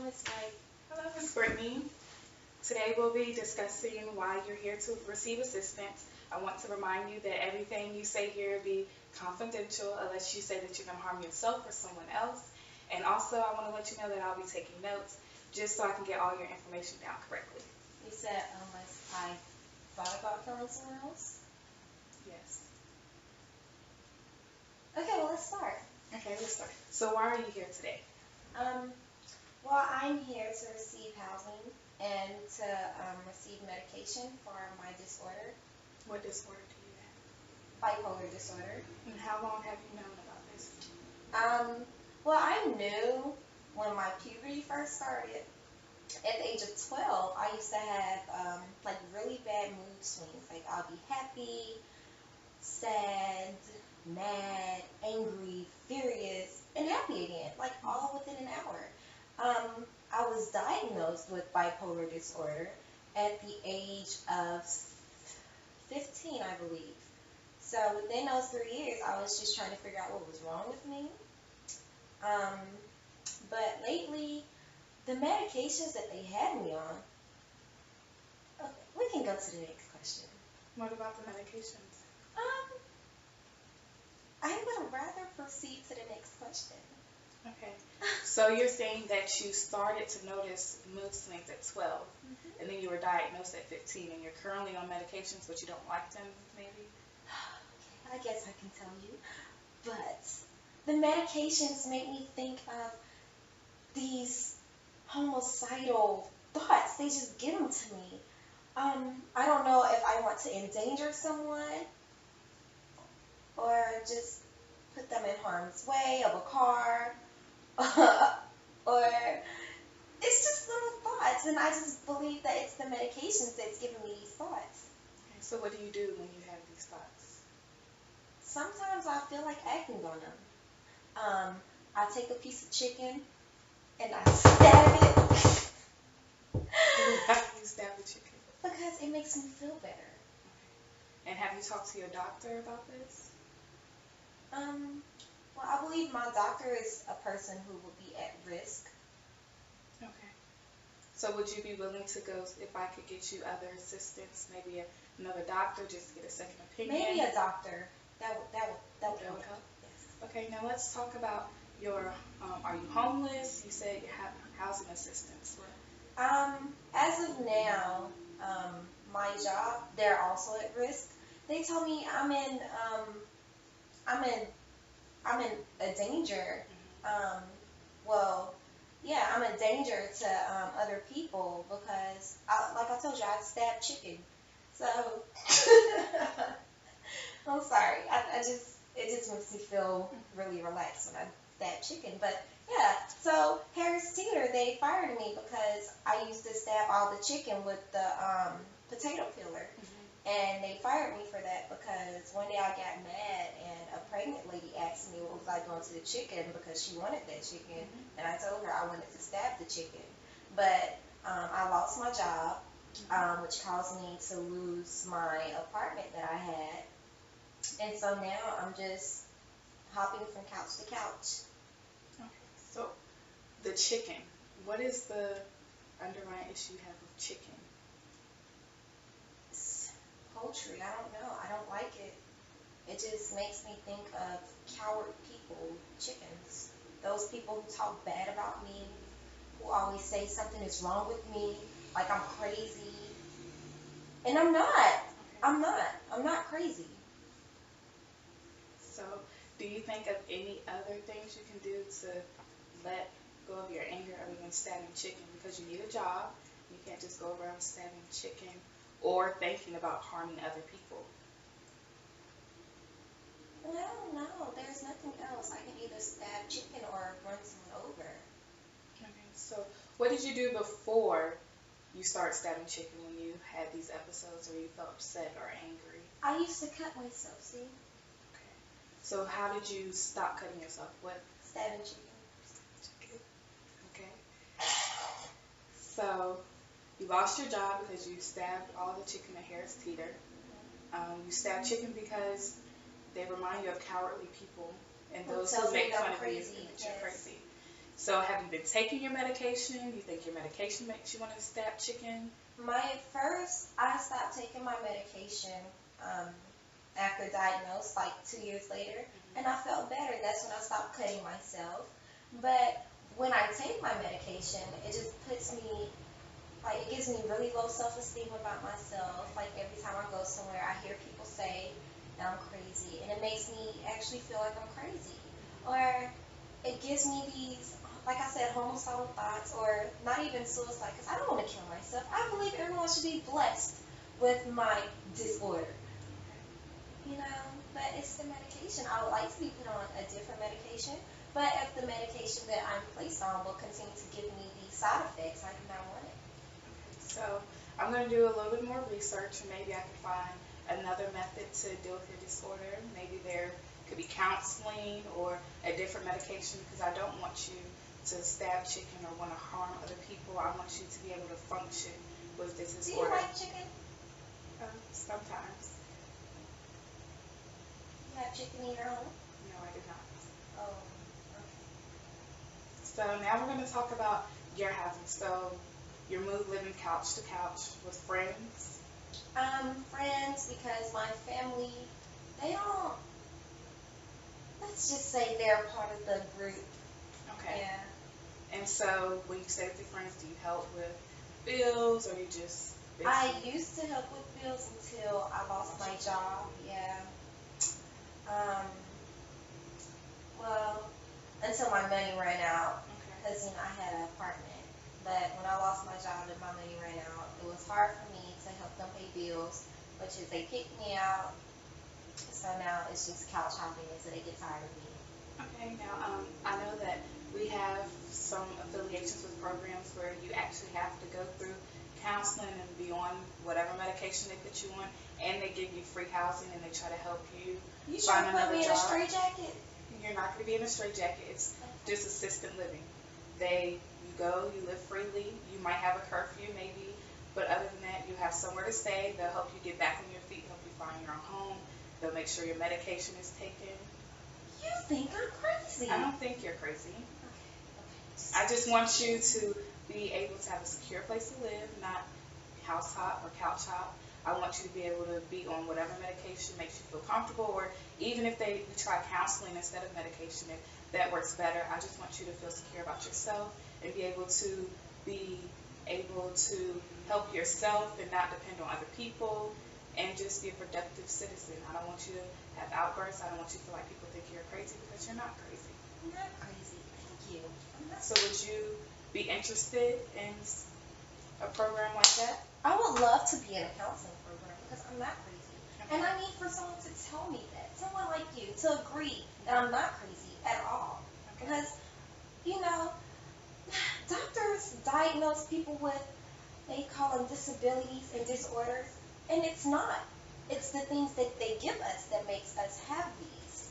Miss Wright. Hello, Ms. Brittany. Today we'll be discussing why you're here to receive assistance. I want to remind you that everything you say here be confidential unless you say that you're going to harm yourself or someone else. And also, I want to let you know that I'll be taking notes just so I can get all your information down correctly. You said unless I thought about killing someone else? Yes. Okay, well, let's start. Okay, let's start. So why are you here today? Well, I'm here to receive housing and to receive medication for my disorder, What disorder do you bipolar disorder. have? And how long have you known about this? Well, I knew when my puberty first started. At the age of 12, I used to have like really bad mood swings. Like I'll be happy, sad, mad, angry, furious, and happy again, like all within an hour. I was diagnosed with bipolar disorder at the age of 15, I believe. So within those 3 years, I was just trying to figure out what was wrong with me. Um, but lately, the medications that they had me on, okay, we can go to the next question. What about the medications? Um, I would rather proceed to the next question. Okay. So you're saying that you started to notice mood swings at 12, and then you were diagnosed at 15, and you're currently on medications, but you don't like them, maybe? Okay, I guess I can tell you. But the medications make me think of these homicidal thoughts. They just get them to me. I don't know if I want to endanger someone or just put them in harm's way of a car. Or it's just little thoughts, and I just believe that it's the medications that's giving me these thoughts. Okay, so what do you do when you have these thoughts? Sometimes I feel like acting on them. I take a piece of chicken and I stab it How do you stab the chicken? because it makes me feel better. Okay. And have you talked to your doctor about this? Well, I believe my doctor is a person who will be at risk. Okay. So would you be willing to go, if I could get you other assistance, maybe another doctor, just to get a second opinion? Maybe a doctor. That would That would help? Yes. Okay, now let's talk about your, are you homeless? You said you have housing assistance. As of now, my job, they're also at risk. They told me I'm in a danger. Well, yeah, I'm a danger to other people because, like I told you, I stabbed chicken. So, I'm sorry. It just makes me feel really relaxed when I stab chicken. But yeah, so Harris Teeter, they fired me because I used to stab all the chicken with the potato peeler. And they fired me for that because one day I got mad and a pregnant lady asked me what was I doing to the chicken because she wanted that chicken. And I told her I wanted to stab the chicken. But I lost my job, which caused me to lose my apartment that I had. And so now I'm just hopping from couch to couch. Okay, so the chicken, what is the underlying issue you have with chicken? It's poultry. I don't know. I don't like it. It just makes me think of coward people, chickens. Those people who talk bad about me, who always say something is wrong with me, like I'm crazy. And I'm not. I'm not. I'm not crazy. So do you think of any other things you can do to let go of your anger other than stabbing chicken? Because you need a job. You can't just go around stabbing chicken or thinking about harming other people. Well, I don't know. There's nothing else. I can either stab chicken or run someone over. Okay, so what did you do before you started stabbing chicken when you had these episodes where you felt upset or angry? I used to cut myself, see? Okay. So how did you stop cutting yourself? What? Stabbing chicken. Chicken. Okay. So you lost your job because you stabbed all the chicken at Harris Teeter. You stabbed chicken because they remind you of cowardly people and Who those tells who me make that I'm fun of you crazy, and that you're yes. crazy. So have you been taking your medication? Do you think your medication makes you want to stab chicken? I stopped taking my medication um, after diagnosed, like 2 years later, and I felt better. That's when I stopped cutting myself. But when I take my medication, it just puts me, like, it gives me really low self-esteem about myself. Like, every time I go somewhere, I hear people say that I'm crazy, and it makes me actually feel like I'm crazy. Or it gives me these, like I said, homicidal thoughts, or not even suicide, because I don't want to kill myself. I believe everyone should be blessed with my disorder, you know, but it's the medication. I would like to be put on a different medication, but if the medication that I'm placed on will continue to give me these side effects, I do not want it. So I'm going to do a little bit more research, and maybe I can find another method to deal with your disorder. Maybe there could be counseling or a different medication, because I don't want you to stab chicken or want to harm other people. I want you to be able to function with this Do you disorder. like chicken? Sometimes. You have chicken in your home? No, I do not. Oh, So now we're going to talk about your housing. So you moved living couch to couch with friends. friends, because my family, they don't, let's just say they're part of the group. Okay. Yeah. And so when you stay with your friends, do you help with bills, or you just I basically? used to help with bills until I lost my job. Yeah. Um, well, until my money ran out, Okay. because I had an apartment. But when I lost my job and my money ran out, it was hard for me to help them pay bills, which is they kicked me out. So now it's just couch hopping until they get tired of me. Okay. Now, I know that we have some affiliations with programs where you actually have to go through counseling and be on whatever medication they put you on, and they give you free housing, and they try to help you You find trying to put another me in a job. straitjacket? You're not going to be in a straitjacket. It's just assisted living. You go, you live freely. You might have a curfew, maybe, but other than that, you have somewhere to stay. They'll help you get back on your feet, help you find your own home. They'll make sure your medication is taken. You think I'm crazy? I don't think you're crazy. Okay. I just want you to be able to have a secure place to live, not house hop or couch hop. I want you to be able to be on whatever medication makes you feel comfortable, or even if we try counseling instead of medication, if that works better. I just want you to feel secure about yourself and be able to help yourself and not depend on other people, and just be a productive citizen. I don't want you to have outbursts. I don't want you to feel like people think you're crazy, because you're not crazy. I'm not crazy. Thank you. I'm not. So would you be interested in a program like that? I would love to be in a counseling program because I'm not crazy. And I need for someone to tell me that. Someone like you to agree that I'm not crazy at all. Okay. Because, you know, doctors diagnose people with, they call them disabilities and disorders, and it's not. It's the things that they give us that makes us have these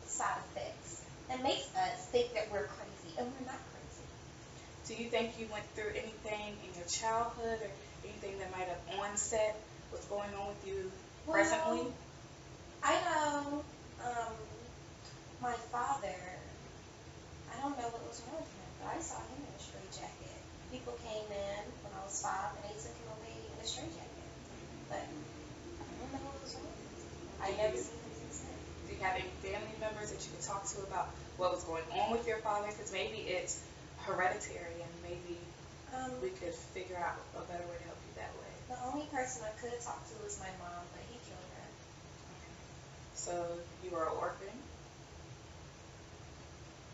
side effects, that makes us think that we're crazy, and we're not crazy. Do you think you went through anything in your childhood, or anything that might have onset what's going on with you presently? Well, I know my father, I don't know what was wrong with him, but I saw him in a straitjacket. People came in when I was 5 and they took him away in a straitjacket. But I don't know what was wrong with him. I never seen him since then. Do you have any family members that you could talk to about what was going on with your father? Because maybe it's hereditary, and maybe we could figure out a better way to help you that way. The only person I could talk to was my mom, but he killed her. Okay. So you were an orphan?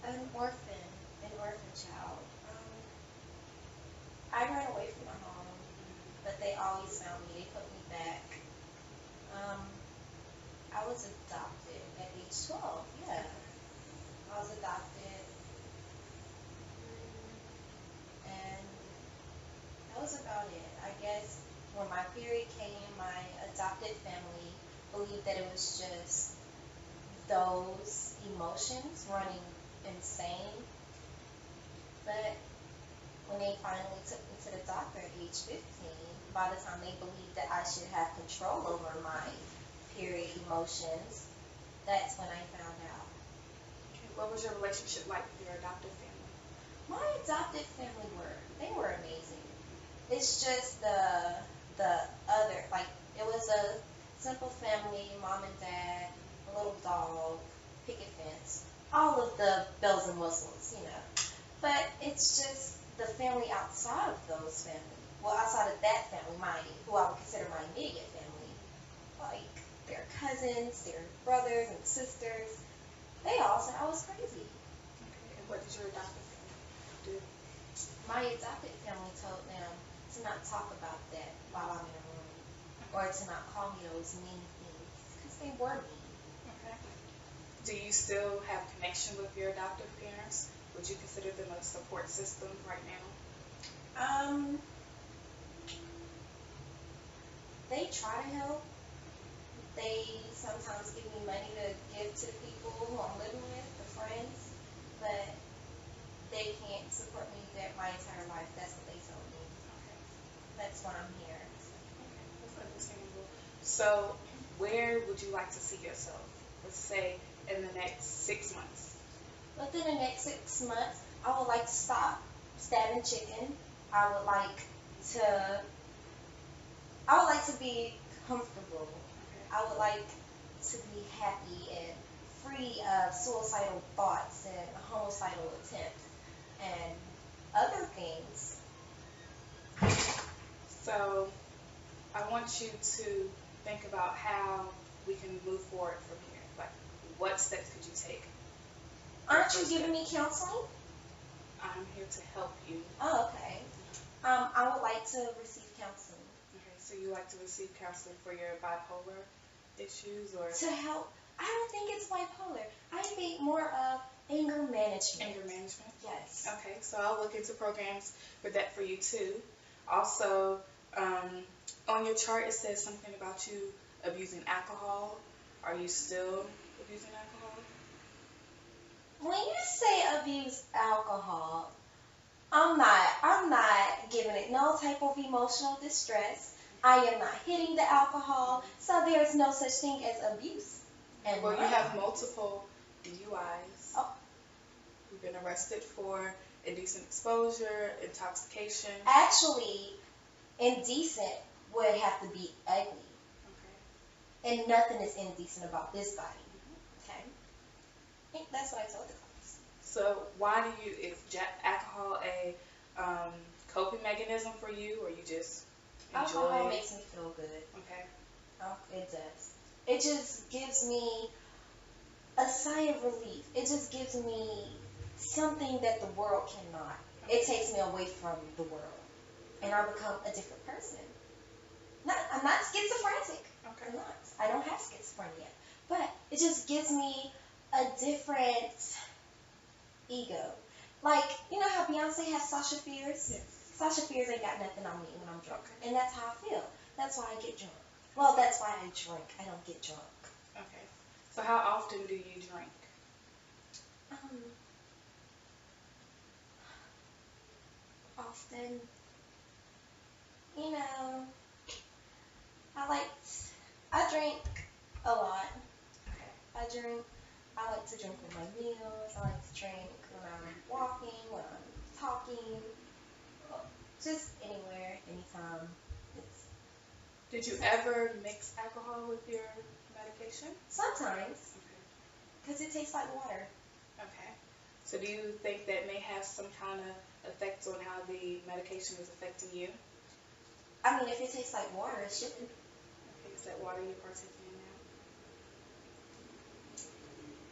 An orphan child. I ran away from my home, but they always found me. They put me back. I was adopted at age 12. Yeah, I was adopted, and that was about it. I guess when my period came, my adopted family believed that it was just those emotions running insane. But when they finally took me to the doctor at age 15, by the time they believed that I should have control over my period emotions, that's when I found out. Okay. What was your relationship like with your adoptive family? My adopted family were amazing. It's just the other, like, it was a simple family, mom and dad, a little dog, picket fence, all of the bells and whistles, you know. But it's just the family outside of those family. Well, outside of that family, who I would consider my immediate family, like their cousins, their brothers and sisters. They all said I was crazy. Okay. And what did your adopted family do? My adopted family told them to not talk about that while I'm in a room, or to not call me those mean things, because they were mean. Okay. Do you still have connection with your adoptive parents? Would you consider them a support system right now? Um, they try to help. They sometimes give me money to give to the people who I'm living with, the friends, but they can't support me my entire life. That's what they told me. Okay. That's why I'm here. Okay. That's understandable. So, where would you like to see yourself? Let's say in the next 6 months. Within the next 6 months, I would like to stop stabbing chicken. I would like to I would like to be comfortable. Okay. I would like to be happy and free of suicidal thoughts and homicidal attempts and other things. So, I want you to think about how we can move forward from here. Like, what steps could you take? Aren't you giving me counseling? I'm here to help you. Oh, okay. I would like to receive counseling. Okay, so you like to receive counseling for your bipolar issues or To help, I don't think it's bipolar. I think more of anger management. anger management? Yes. Okay, so I'll look into programs for that for you too. Also, on your chart it says something about you abusing alcohol. Are you still abusing alcohol? When you say abuse alcohol, I'm not giving it no type of emotional distress. I am not hitting the alcohol, so there is no such thing as abuse. And Well, you have multiple DUIs. Oh, You've been arrested for indecent exposure, intoxication. actually, indecent would have to be ugly, Okay. and nothing is indecent about this body. Okay, I think that's what I told the class. So why do you, is alcohol a coping mechanism for you, or you just Alcohol enjoy it? makes me feel good. Okay. Oh, it does. It just gives me a sigh of relief. It just gives me something that the world cannot. It takes me away from the world, and I become a different person. I'm not schizophrenic. Okay. I'm not. I don't have schizophrenia, but it just gives me a different ego. Like, you know how Beyonce has Sasha Fierce? Yes. Sasha Fierce ain't got nothing on me when I'm drunk, Okay. and that's how I feel. That's why I get drunk. Well, that's why I drink. I don't get drunk. Okay. So how often do you drink? Um, Often, you know, I like, I drink a lot. Okay. I like to drink with my meals. I like to drink when I'm walking, when I'm talking, just anywhere, anytime. It's Did you ever mix alcohol with your medication? sometimes, Okay. because it tastes like water. Okay. So do you think that may have some kind of effect on how the medication is affecting you? I mean, if it tastes like water, it shouldn't. Okay. Is that water you're partaking in now?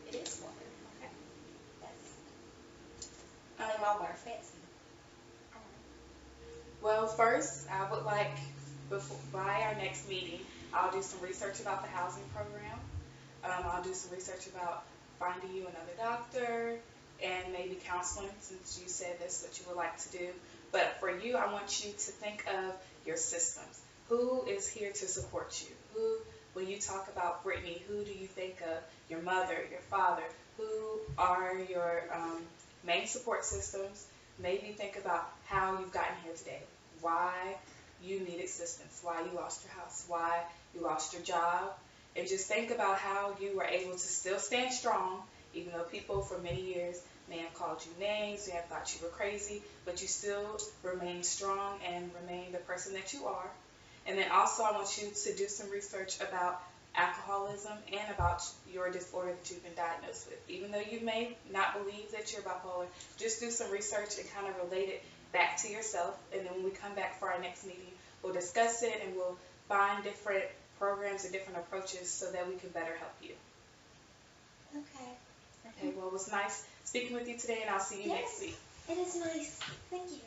It is water. Okay. Yes. I like my water fancy. All right. Well, first, I would like, before, by our next meeting, I'll do some research about the housing program. I'll do some research about finding you another doctor and maybe counseling, since you said that's what you would like to do. But for you, I want you to think of your systems. Who is here to support you? Who, when you talk about Brittany, who do you think of? Your mother, your father? Who are your main support systems? Maybe think about how you've gotten here today. Why you need assistance, why you lost your house, why you lost your job, and just think about how you were able to still stand strong, even though people for many years may have called called you names, may have thought you were crazy, but you still remain strong and remain the person that you are. And then also I want you to do some research about alcoholism and about your disorder that you've been diagnosed with. Even though you may not believe that you're bipolar, just do some research and kind of relate it back to yourself. And then when we come back for our next meeting, we'll discuss it and we'll find different programs and different approaches so that we can better help you. Okay. Okay, well, it was nice speaking with you today, and I'll see you next Yes, week. it is nice. Thank you.